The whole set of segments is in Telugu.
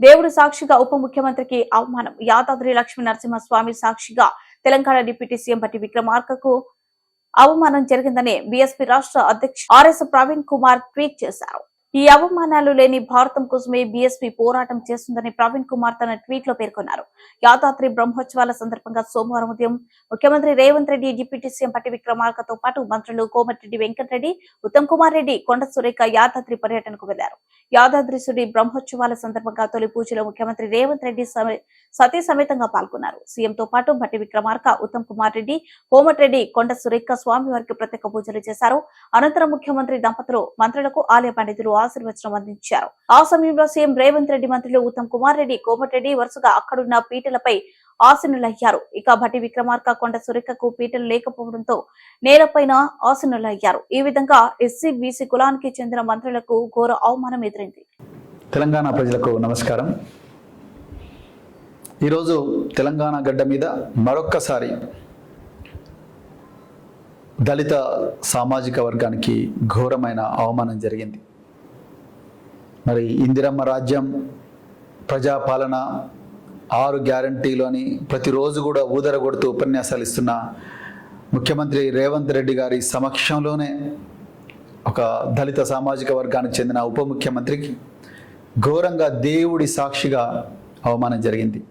దేవుడు సాక్షిగా ఉప ముఖ్యమంత్రికి అవమానం. యాదాద్రి లక్ష్మీ నరసింహస్వామి సాక్షిగా తెలంగాణ డిప్యూటీ సీఎం భట్టి విక్రమార్కకు అవమానం జరిగిందని బీఎస్పీ రాష్ట్ర అధ్యక్షుడు ఆర్ఎస్ ప్రవీణ్ కుమార్ ట్వీట్ చేశారు. ఈ అవమానాలు లేని భారతం కోసమే బీఎస్పీ పోరాటం చేస్తుందని ప్రవీణ్ కుమార్ తన ట్వీట్ లో పేర్కొన్నారు. యాదాద్రి బ్రహ్మోత్సవాల సందర్భంగా సోమవారం ఉదయం ముఖ్యమంత్రి రేవంత్ రెడ్డి, డిప్యూటీ సీఎం భట్టి విక్రమార్కతో పాటు మంత్రులు కోమటిరెడ్డి వెంకటరెడ్డి, ఉత్తమ్ కుమార్ రెడ్డి, కొండ సురేఖ యాదాద్రి పర్యటనకు వెళ్లారు. యాదాద్రీశ్వరి బ్రహ్మోత్సవాల సందర్భంగా తొలి పూజలో ముఖ్యమంత్రి రేవంత్ రెడ్డి సతీ సమేతంగా పాల్గొన్నారు. సీఎంతో పాటు భట్టి విక్రమార్క, ఉత్తమ్ కుమార్ రెడ్డి, కోమటిరెడ్డి, కొండ సురేఖ స్వామివారికి ప్రత్యేక పూజలు చేశారు. అనంతరం ముఖ్యమంత్రి దంపతులు మంత్రులకు ఆలయ పండితులు ఆశీర్వచనం అందించారు. ఆ సమయంలో సీఎం రేవంత్ రెడ్డి మంత్రులు ఉత్తమ్ కుమార్ రెడ్డి, కోమటిరెడ్డి వరుసగా అక్కడున్న పీటలపై ఆసీనులయ్యారు. ఇక భట్టి విక్రమార్క, కొండ సురేఖకు పీటలు లేకపోవడంతో నేలపైన ఆసీనులయ్యారు. ఈ విధంగా ఎస్సీ బీసీ కులానికి చెందిన మంత్రులకు ఘోర అవమానం ఎదురైంది. తెలంగాణ ప్రజలకు నమస్కారం. ఈరోజు తెలంగాణ గడ్డ మీద మరొక్కసారి దళిత సామాజిక వర్గానికి ఘోరమైన అవమానం జరిగింది. మరి ఇందిరమ్మ రాజ్యం, ప్రజాపాలన, 6 గ్యారంటీలు అని ప్రతిరోజు కూడా ఊదరగొడుతూ ఉపన్యాసాలు ఇస్తున్న ముఖ్యమంత్రి రేవంత్ రెడ్డి గారి సమక్షంలోనే ఒక దళిత సామాజిక వర్గానికి చెందిన ఉప ముఖ్యమంత్రికి ఘోరంగా దేవుడి సాక్షిగా అవమానం జరిగింది.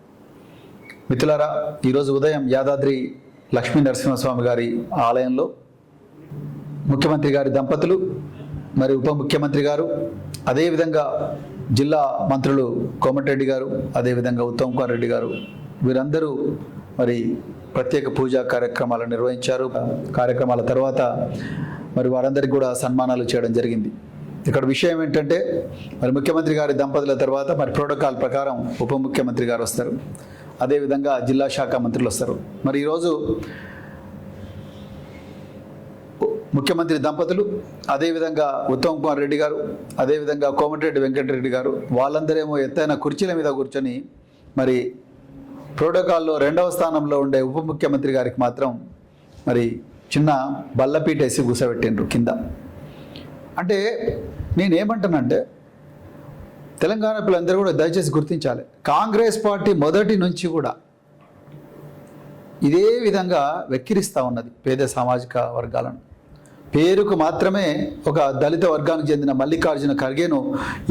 మిత్రులారా, ఈరోజు ఉదయం యాదాద్రి లక్ష్మీ నరసింహస్వామి గారి ఆలయంలో ముఖ్యమంత్రి గారి దంపతులు, మరి ఉప ముఖ్యమంత్రి గారు, అదేవిధంగా జిల్లా మంత్రులు కోమటిరెడ్డి గారు, అదేవిధంగా ఉత్తమ్ కుమార్ రెడ్డి గారు, వీరందరూ మరి ప్రత్యేక పూజా కార్యక్రమాలు నిర్వహించారు. కార్యక్రమాల తర్వాత మరి వారందరికీ కూడా సన్మానాలు చేయడం జరిగింది. ఇక్కడ విషయం ఏంటంటే, మరి ముఖ్యమంత్రి గారి దంపతుల తర్వాత మరి ప్రోటోకాల్ ప్రకారం ఉప ముఖ్యమంత్రి గారు వస్తారు, అదేవిధంగా జిల్లా శాఖ మంత్రులు వస్తారు. మరి ఈరోజు ముఖ్యమంత్రి దంపతులు, అదేవిధంగా ఉత్తమ్ కుమార్ రెడ్డి గారు, అదేవిధంగా కోమటిరెడ్డి వెంకటరెడ్డి గారు, వాళ్ళందరేమో ఎత్తైన కుర్చీల మీద కూర్చొని మరి ప్రోటోకాల్లో 2వ స్థానంలో ఉండే ఉప ముఖ్యమంత్రి గారికి మాత్రం మరి చిన్న బల్లపీట వేసి కూసబెట్టిండ్రు కింద. అంటే నేనేమంటానంటే, తెలంగాణ పిల్లలందరూ కూడా దయచేసి గుర్తించాలి, కాంగ్రెస్ పార్టీ మొదటి నుంచి కూడా ఇదే విధంగా వెక్కిరిస్తూ ఉన్నది పేద సామాజిక వర్గాలను. పేరుకు మాత్రమే ఒక దళిత వర్గానికి చెందిన మల్లికార్జున ఖర్గేను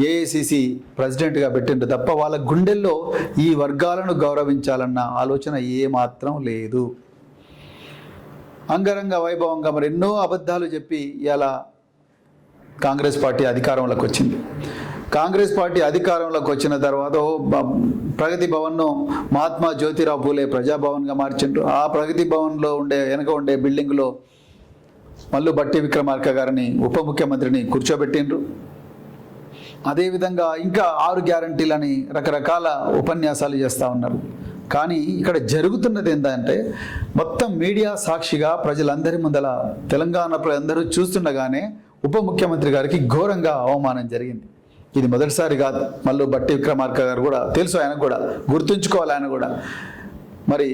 ఏఐసిసి ప్రెసిడెంట్గా పెట్టిండ్రు తప్ప వాళ్ళ గుండెల్లో ఈ వర్గాలను గౌరవించాలన్న ఆలోచన ఏమాత్రం లేదు. అంగరంగ వైభవంగా మరి ఎన్నో అబద్ధాలు చెప్పి ఇలా కాంగ్రెస్ పార్టీ అధికారంలోకి వచ్చింది. కాంగ్రెస్ పార్టీ అధికారంలోకి వచ్చిన తర్వాత ప్రగతి భవన్ను మహాత్మా జ్యోతిరావు పూలే ప్రజాభవన్గా మార్చిండ్రు. ఆ ప్రగతి భవన్లో వెనక ఉండే బిల్డింగ్లో మల్లు భట్టి విక్రమార్క గారిని ఉప ముఖ్యమంత్రిని కూర్చోబెట్టిండ్రు. అదేవిధంగా ఇంకా 6 గ్యారంటీలని రకరకాల ఉపన్యాసాలు చేస్తూ ఉన్నారు. కానీ ఇక్కడ జరుగుతున్నది ఏంటంటే, మొత్తం మీడియా సాక్షిగా ప్రజలందరి ముందల తెలంగాణ ప్రజలందరూ చూస్తుండగానే ఉప ముఖ్యమంత్రి గారికి ఘోరంగా అవమానం జరిగింది. ఇది మొదటిసారి కాదు. మల్లు భట్టి విక్రమార్క గారు కూడా తెలుసు, ఆయన కూడా గుర్తుంచుకోవాలి. ఆయన కూడా మరి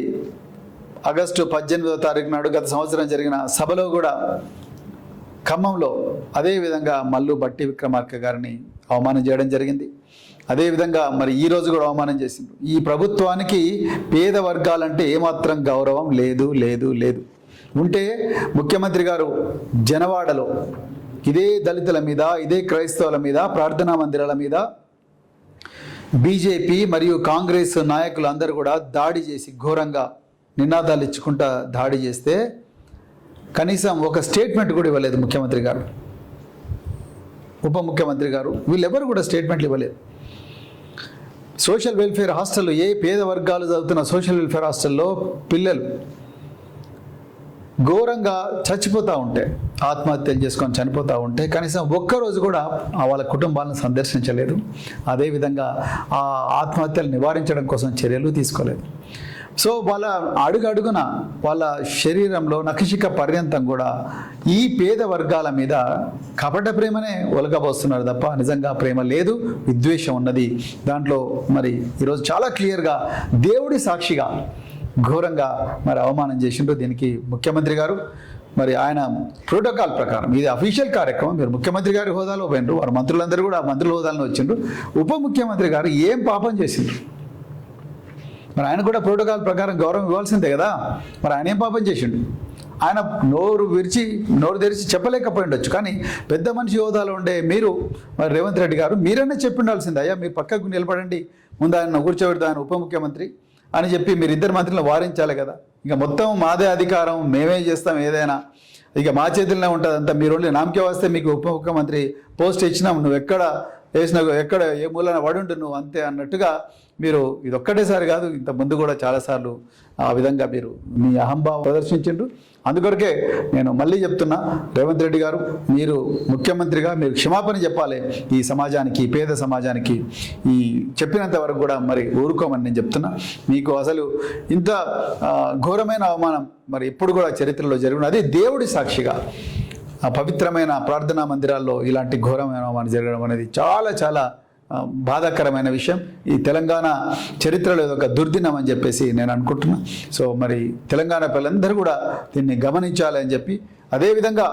ఆగస్టు 18వ తారీఖు నాడు గత సంవత్సరం జరిగిన సభలో కూడా ఖమ్మంలో అదేవిధంగా మల్లు భట్టి విక్రమార్క గారిని అవమానం చేయడం జరిగింది. అదేవిధంగా మరి ఈరోజు కూడా అవమానం చేసిండ్రు. ఈ ప్రభుత్వానికి పేద వర్గాలంటే ఏమాత్రం గౌరవం లేదు లేదు లేదు. ఉంటే ముఖ్యమంత్రి గారు జనవాడలో ఇదే దళితుల మీద, ఇదే క్రైస్తవుల మీద, ప్రార్థనా మందిరాల మీద బీజేపీ మరియు కాంగ్రెస్ నాయకులు అందరూ కూడా దాడి చేసి ఘోరంగా నినాదాలు ఇచ్చుకుంటా దాడి చేస్తే కనీసం ఒక స్టేట్మెంట్ కూడా ఇవ్వలేదు ముఖ్యమంత్రి గారు, ఉప ముఖ్యమంత్రి గారు. వీళ్ళెవరు కూడా స్టేట్మెంట్లు ఇవ్వలేదు. సోషల్ వెల్ఫేర్ హాస్టల్లో, ఏ పేద వర్గాలు చదువుతున్న సోషల్ వెల్ఫేర్ హాస్టల్లో పిల్లలు ఘోరంగా చచ్చిపోతూ ఉంటే, ఆత్మహత్యలు చేసుకొని చనిపోతూ ఉంటే కనీసం ఒక్కరోజు కూడా వాళ్ళ కుటుంబాలను సందర్శించలేదు. అదేవిధంగా ఆ ఆత్మహత్యలు నివారించడం కోసం చర్యలు తీసుకోలేదు. సో వాళ్ళ అడుగడుగున వాళ్ళ శరీరంలో నఖశిఖ పర్యంతం కూడా ఈ పేద వర్గాల మీద కపట ప్రేమనే ఒలగబోస్తున్నారు తప్ప నిజంగా ప్రేమ లేదు, విద్వేషం ఉన్నది. దాంట్లో మరి ఈరోజు చాలా క్లియర్గా దేవుడి సాక్షిగా ఘోరంగా మరి అవమానం చేసిండ్రు. దీనికి ముఖ్యమంత్రి గారు మరి ఆయన ప్రోటోకాల్ ప్రకారం ఇది అఫీషియల్ కార్యక్రమం, మీరు ముఖ్యమంత్రి గారి హోదాలో పోయినరు, వారు మంత్రులందరూ కూడా మంత్రుల హోదాలో వచ్చిండ్రు, ఉప ముఖ్యమంత్రి గారు ఏం పాపం చేసిండ్రు? మరి ఆయన కూడా ప్రోటోకాల్ ప్రకారం గౌరవం ఇవ్వాల్సిందే కదా. మరి ఆయన ఏం పాపం చేసిండు? ఆయన నోరు తెరిచి చెప్పలేకపోయి ఉండొచ్చు, కానీ పెద్ద మనిషి హోదాలో ఉండే మీరు మరి రేవంత్ రెడ్డి గారు మీరన్నా చెప్పి ఉండాల్సిందే, అయ్యా మీరు పక్కకు నిలబడండి, ముందు ఆయన కూర్చోబెడతా, ఆయన ఉప ముఖ్యమంత్రి అని చెప్పి మీరు ఇద్దరు మంత్రులను వారించాలి కదా. ఇంకా మొత్తం మాదే అధికారం, మేమే చేస్తాం ఏదైనా, ఇక మా చేతుల్లోనే ఉంటుంది అంతా, మీరు ఓన్లీ నామకే వస్తే మీకు ఉప ముఖ్యమంత్రి పోస్ట్ ఇచ్చినాం, నువ్వు ఎక్కడ వేసినావు, ఎక్కడ ఏ మూలన పడుండు నువ్వు అంతే అన్నట్టుగా మీరు ఇది ఒక్కటేసారి కాదు, ఇంత ముందు కూడా చాలాసార్లు ఆ విధంగా మీరు మీ అహంభావం ప్రదర్శించిండ్రు. అందుకొరకే నేను మళ్ళీ చెప్తున్నా, రేవంత్ రెడ్డి గారు మీరు ముఖ్యమంత్రిగా మీరు క్షమాపణ చెప్పాలి ఈ సమాజానికి, పేద సమాజానికి. ఈ చెప్పినంత వరకు కూడా మరి ఊరుకోమని నేను చెప్తున్నా. మీకు అసలు ఇంత ఘోరమైన అవమానం మరి ఎప్పుడు కూడా చరిత్రలో జరిగిన, అది దేవుడి సాక్షిగా ఆ పవిత్రమైన ప్రార్థనా మందిరాల్లో ఇలాంటి ఘోరమైన అవమానం జరగడం అనేది చాలా చాలా బాధాకరమైన విషయం. ఈ తెలంగాణ చరిత్రలో ఒక దుర్దినం అని చెప్పేసి నేను అనుకుంటున్నా. సో మరి తెలంగాణ పిల్లలందరూ కూడా దీన్ని గమనించాలి అని చెప్పి, అదేవిధంగా